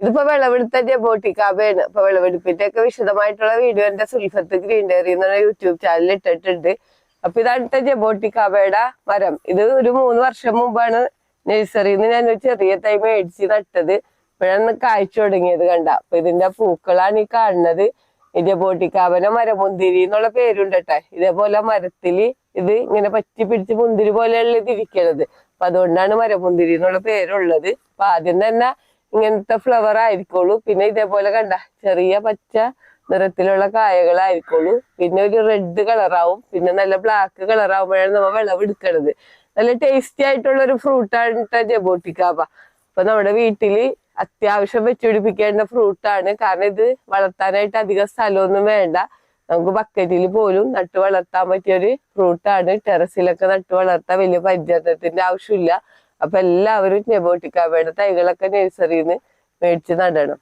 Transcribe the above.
ഇതിപ്പോ വിളവെടുത്ത ജബോട്ടിക്കാബയാണ്. ഇപ്പൊ വിളവെടുപ്പിന്റെ ഒക്കെ വിശദമായിട്ടുള്ള വീഡിയോ എന്റെ സുൽഫത്ത് ഗ്രീൻ ഡയറി എന്ന യൂട്യൂബ് ചാനലിൽ ഇട്ടിട്ടുണ്ട്. അപ്പൊ ഇതാണ് ജബോട്ടിക്കാബയുടെ മരം. ഇത് ഒരു 3 വർഷം മുമ്പാണ് നഴ്സറിന്ന് ഞാനൊരു ചെറിയ തൈ മേടിച്ച് നട്ടത്. ഇപ്പോഴാണ് കായ്ച്ചു തുടങ്ങിയത്. കണ്ട അപ്പൊ ഇതിന്റെ പൂക്കളാണ് ഈ കാണുന്നത്. ജബോട്ടിക്കാബന മരമുന്തിരി എന്നുള്ള പേരുണ്ട് കേട്ടെ. ഇതേപോലെ മരത്തില് ഇത് ഇങ്ങനെ പറ്റി പിടിച്ച് മുന്തിരി പോലെയുള്ള ഇത് ഇരിക്കണത്. അപ്പൊ അതുകൊണ്ടാണ് മരമുന്തിരി എന്നുള്ള പേരുള്ളത്. അപ്പൊ ആദ്യം തന്നെ ഇങ്ങനത്തെ ഫ്ലവർ ആയിരിക്കുള്ളൂ. പിന്നെ ഇതേപോലെ കണ്ട ചെറിയ പച്ച നിറത്തിലുള്ള കായകളായിരിക്കുള്ളൂ. പിന്നെ ഒരു റെഡ് കളറാവും. പിന്നെ നല്ല ബ്ലാക്ക് കളറാവുമ്പോഴാണ് നമ്മൾ വിളവെടുക്കണത്. നല്ല ടേസ്റ്റി ആയിട്ടുള്ള ഒരു ഫ്രൂട്ടാണ് ജബോട്ടിക്കാബ. അപ്പൊ നമ്മുടെ വീട്ടില് അത്യാവശ്യം വെച്ചുപിടിപ്പിക്കേണ്ട ഫ്രൂട്ടാണ്. കാരണം ഇത് വളർത്താനായിട്ട് അധികം സ്ഥലമൊന്നും വേണ്ട. നമുക്ക് ബക്കറ്റിൽ പോലും നട്ടു വളർത്താൻ പറ്റിയൊരു ഫ്രൂട്ടാണ്. ടെറസിലൊക്കെ നട്ടു വളർത്താൻ വലിയ പരിചരണത്തിന്റെ ആവശ്യമില്ല. അപ്പൊ എല്ലാവരും ജബോട്ടിക്കാബയുടെ തൈകളൊക്കെ നഴ്സറിന്ന് മേടിച്ച് നടണം.